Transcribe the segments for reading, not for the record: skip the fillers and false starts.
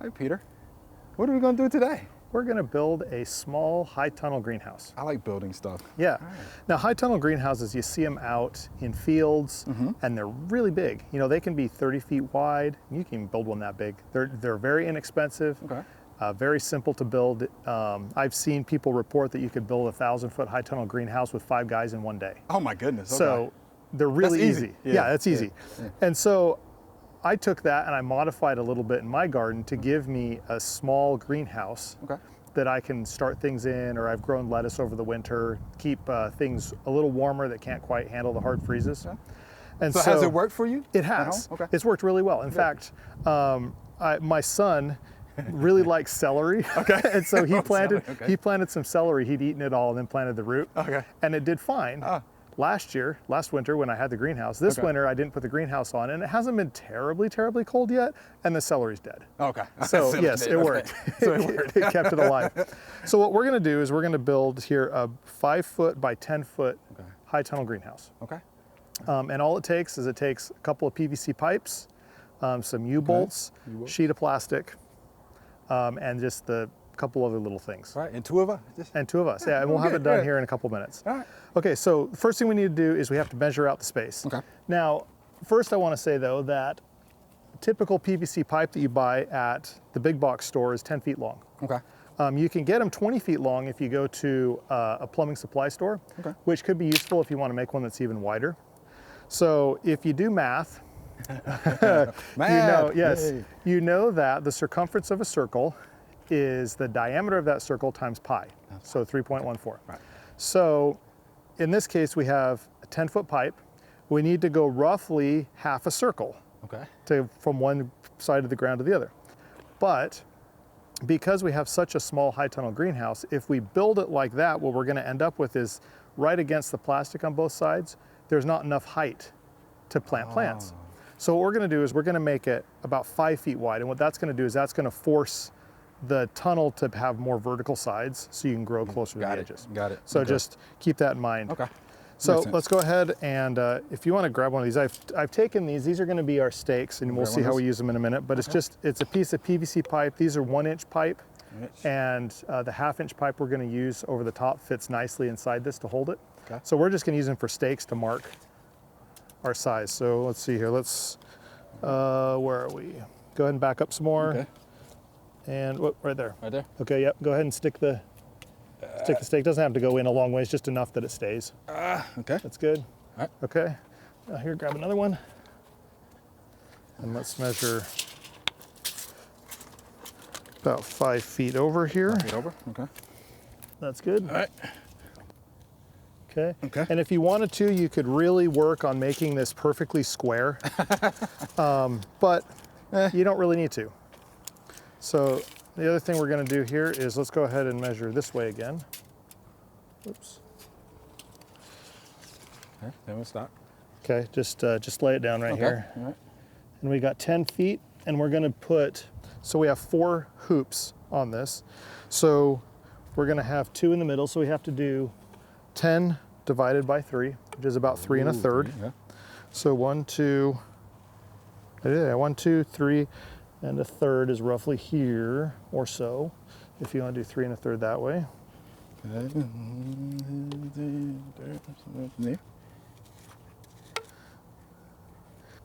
right, Peter. What are we going to do today? We're going to build a small high tunnel greenhouse. I like building stuff. Yeah. Right. Now, high tunnel greenhouses, you see them out in fields, and they're really big. You know, they can be 30 feet wide. You can build one that big. They're very inexpensive. Okay. Very simple to build. I've seen people report that you could build a 1,000-foot high tunnel greenhouse with 5 guys in one day. Oh my goodness. Okay. So they're really easy. Yeah, that's easy. Yeah. And so I took that and I modified a little bit in my garden to give me a small greenhouse that I can start things in, or I've grown lettuce over the winter, keep things a little warmer that can't quite handle the hard freezes. Okay. And so has it worked for you? It has. Okay. It's worked really well. In fact, my son really likes celery. Okay. And so he planted some celery. He'd eaten it all and then planted the root. Okay. And it did fine. Last winter when I had the greenhouse. This winter I didn't put the greenhouse on, and it hasn't been terribly cold yet, and the celery's dead. Okay. So yes, it worked. So it worked. It kept it alive. So what we're gonna do is we're gonna build here a 5-foot by 10-foot high tunnel greenhouse. Okay. And all it takes is a couple of PVC pipes, some U-bolts, sheet of plastic, and just a couple other little things. All right, and 2 of us? And 2 of us, yeah, and we'll have it done here in a couple minutes. All right. Okay, so the first thing we need to do is we have to measure out the space. Okay. Now, first I want to say though that typical PVC pipe that you buy at the big box store is 10 feet long. Okay. You can get them 20 feet long if you go to a plumbing supply store, which could be useful if you want to make one that's even wider. So if you do math, you know that the circumference of a circle is the diameter of that circle times pi, so 3.14. Right. So in this case, we have a 10-foot pipe. We need to go roughly half a circle from one side of the ground to the other. But because we have such a small high tunnel greenhouse, if we build it like that, what we're going to end up with is right against the plastic on both sides, there's not enough height to plant plants. So what we're going to do is we're going to make it about 5 feet wide, and what that's going to do is that's going to force the tunnel to have more vertical sides so you can grow closer to the edges. Got it. So just keep that in mind. Okay. So let's go ahead and if you want to grab one of these, I've taken these are going to be our stakes, and we'll see how we use them in a minute, but it's a piece of PVC pipe. These are 1-inch pipe, and the 1/2-inch pipe we're going to use over the top fits nicely inside this to hold it. Okay. So we're just going to use them for stakes to mark our size. So let's see here, where are we? Go ahead and back up some more. Okay. And right there. Right there? Okay, yep, go ahead and stick the stake. Doesn't have to go in a long ways, just enough that it stays. Okay. That's good. All right. Okay, now here, grab another one. And let's measure about 5 feet over here. 5 feet over, okay. That's good. All right. Okay. Okay. And if you wanted to, you could really work on making this perfectly square, but you don't really need to. So the other thing we're going to do here is let's go ahead and measure this way again. Oops. Okay, then we'll stop. Okay, just lay it down right here. All right. And we got 10 feet, and we're going to put, so we have 4 hoops on this. So we're going to have 2 in the middle, so we have to do 10 divided by 3, which is about 3 1/3. Yeah. So 1, 2, 3 1/3 is roughly here or so, if you want to do 3 1/3 that way. Okay.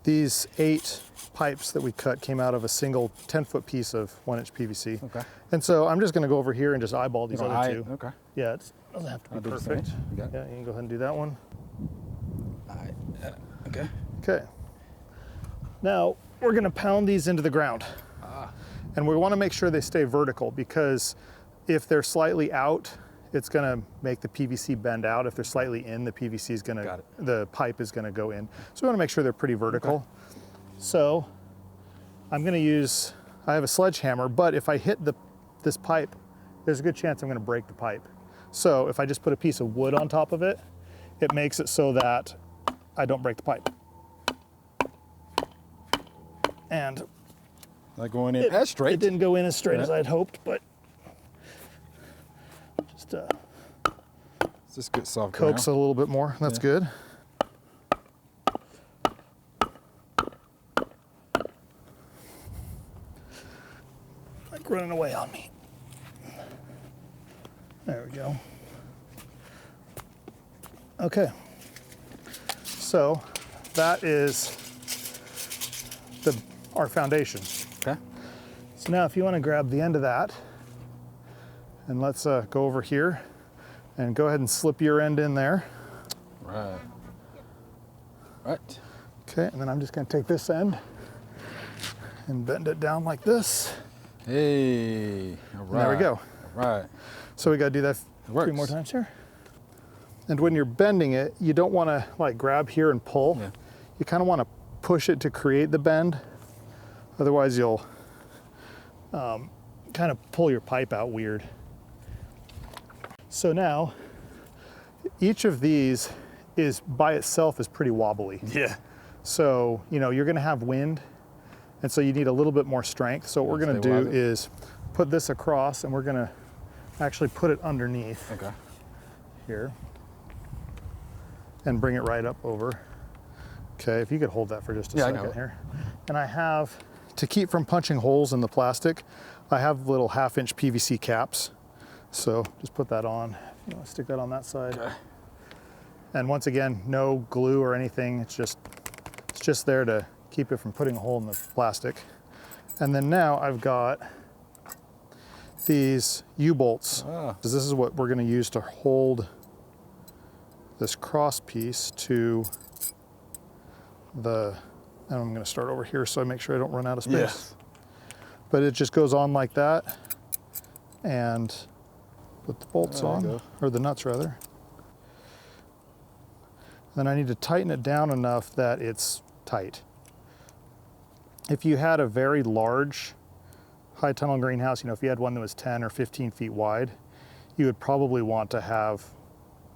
These 8 pipes that we cut came out of a single 10-foot piece of 1-inch PVC. Okay. And so I'm just going to go over here and just eyeball these other 2. Okay. Yeah, it doesn't have to be perfect. Yeah, you can go ahead and do that one. Okay. Okay. Now we're going to pound these into the ground. And we want to make sure they stay vertical, because if they're slightly out, it's going to make the PVC bend out. If they're slightly in, the PVC is going to, the pipe is going to go in. So we want to make sure they're pretty vertical. Okay. So I'm going to use, I have a sledgehammer, but if I hit this pipe, there's a good chance I'm going to break the pipe. So if I just put a piece of wood on top of it, it makes it so that I don't break the pipe. And like going in as straight. It didn't go in as straight as I'd hoped, but just get soft. Coax a little bit more. That's good. running away on me. There we go. Okay. So that is our foundation. Okay. So now if you want to grab the end of that, and let's go over here and go ahead and slip your end in there. Right. Right. Okay, and then I'm just going to take this end and bend it down like this. Hey. All right. There we go. All right. So we got to do that works. 3 more times here. And when you're bending it, you don't want to like grab here and pull. Yeah. You kind of want to push it to create the bend. Otherwise you'll kind of pull your pipe out weird. So now each of these is by itself is pretty wobbly. Yeah. So, you know, you're going to have wind, and so you need a little bit more strength. So what we're going to do is put this across, and we're going to actually put it underneath here and bring it right up over. Okay, if you could hold that for just a second here. And I have, to keep from punching holes in the plastic, I have little 1/2-inch PVC caps. So just put that on. You want to stick that on that side. Okay. And once again, no glue or anything. It's just there to keep it from putting a hole in the plastic. And then now I've got these U-bolts. This is what we're going to use to hold this cross piece to the, and I'm going to start over here so I make sure I don't run out of space. Yes. But it just goes on like that, and put the bolts on, or the nuts rather. Then I need to tighten it down enough that it's tight. If you had a very large high tunnel greenhouse, you know, if you had one that was 10 or 15 feet wide, you would probably want to have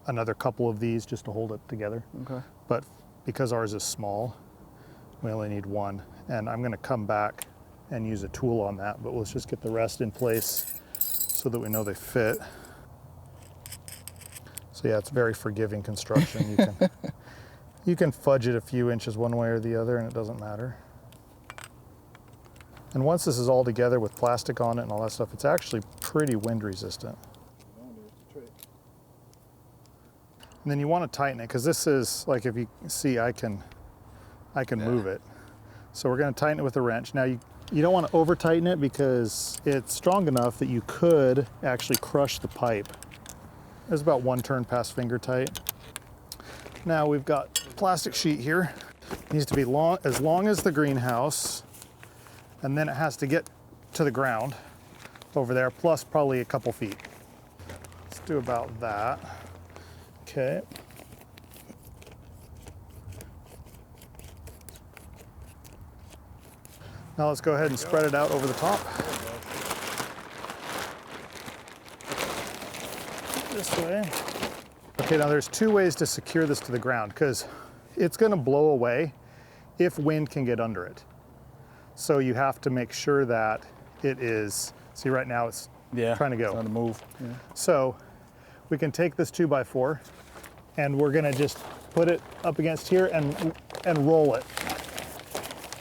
another couple of these just to hold it together. Okay. But because ours is small, we only need one. And I'm gonna come back and use a tool on that, but let's just get the rest in place so that we know they fit. So yeah, it's very forgiving construction. You can fudge it a few inches one way or the other and it doesn't matter. And once this is all together with plastic on it and all that stuff, it's actually pretty wind resistant. And then you want to tighten it, because this is, like, if you see, I can move it. So we're going to tighten it with a wrench. Now you don't want to over tighten it because it's strong enough that you could actually crush the pipe. There's about 1 turn past finger tight. Now we've got plastic sheet here. It needs to be as long as the greenhouse, and then it has to get to the ground over there, plus probably a couple feet. Let's do about that. Okay. Now let's go ahead and spread it out over the top. This way. Okay, now there's 2 ways to secure this to the ground, because it's going to blow away if wind can get under it. So you have to make sure that it is, see right now it's trying to go. Trying to move. Yeah. So we can take this 2x4 and we're gonna just put it up against here and roll it,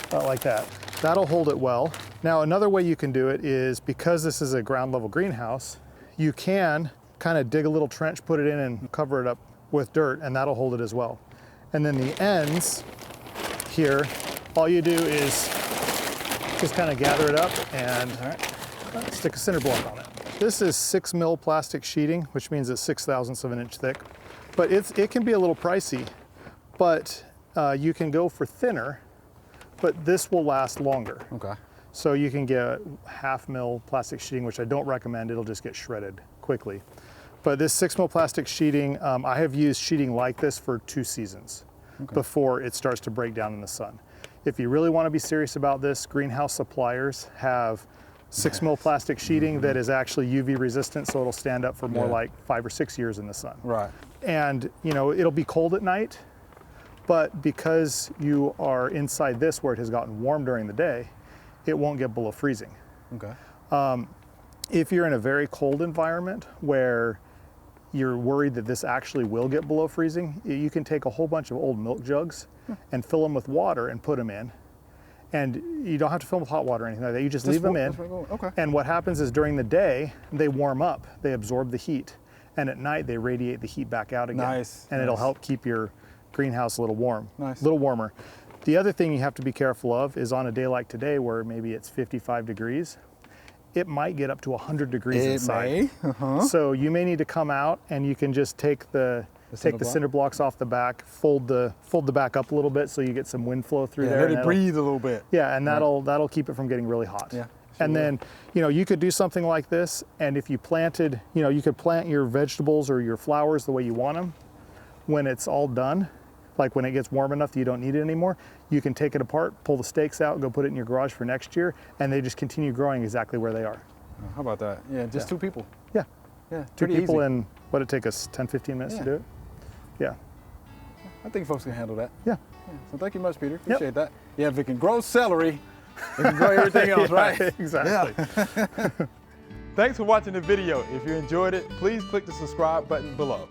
about like that. That'll hold it well. Now another way you can do it is, because this is a ground level greenhouse, you can kind of dig a little trench, put it in and cover it up with dirt, and that'll hold it as well. And then the ends here, all you do is just kind of gather it up and stick a cinder block on it. This is 6 mil plastic sheeting, which means it's 6/1000 of an inch thick. But it can be a little pricey, but you can go for thinner, but this will last longer. Okay. So you can get 1/2 mil plastic sheeting, which I don't recommend. It'll just get shredded quickly. But this 6 mil plastic sheeting, I have used sheeting like this for 2 seasons before it starts to break down in the sun. If you really want to be serious about this, greenhouse suppliers have 6 mil plastic sheeting that is actually UV resistant, so it'll stand up for more like 5 or 6 years in the sun. Right. And you know, it'll be cold at night, but because you are inside this where it has gotten warm during the day, it won't get below freezing. Okay. If you're in a very cold environment where you're worried that this actually will get below freezing, you can take a whole bunch of old milk jugs and fill them with water and put them in. And you don't have to fill them with hot water or anything like that. You just leave them in. Okay. And what happens is during the day, they warm up, they absorb the heat. And at night, they radiate the heat back out again. Nice. And it'll help keep your greenhouse a little warm, Nice. a little warmer. The other thing you have to be careful of is on a day like today where maybe it's 55 degrees, it might get up to 100 degrees inside. So you may need to come out and you can just take the cinder blocks off the back, fold the back up a little bit so you get some wind flow through there. Let it breathe a little bit. Yeah, and that'll keep it from getting really hot. Yeah. And then, you could do something like this, and if you planted, you could plant your vegetables or your flowers the way you want them. When it's all done, like when it gets warm enough that you don't need it anymore, you can take it apart, pull the stakes out, go put it in your garage for next year, and they just continue growing exactly where they are. How about that? Yeah, just 2 people. Yeah. Yeah, Two people easy. in, what it take us, 10, 15 minutes to do it? Yeah. I think folks can handle that. Yeah. So thank you much, Peter. Appreciate that. Yeah, if it can grow celery, it can grow everything else, right? Exactly. Thanks for watching the video. If you enjoyed it, please click the subscribe button below.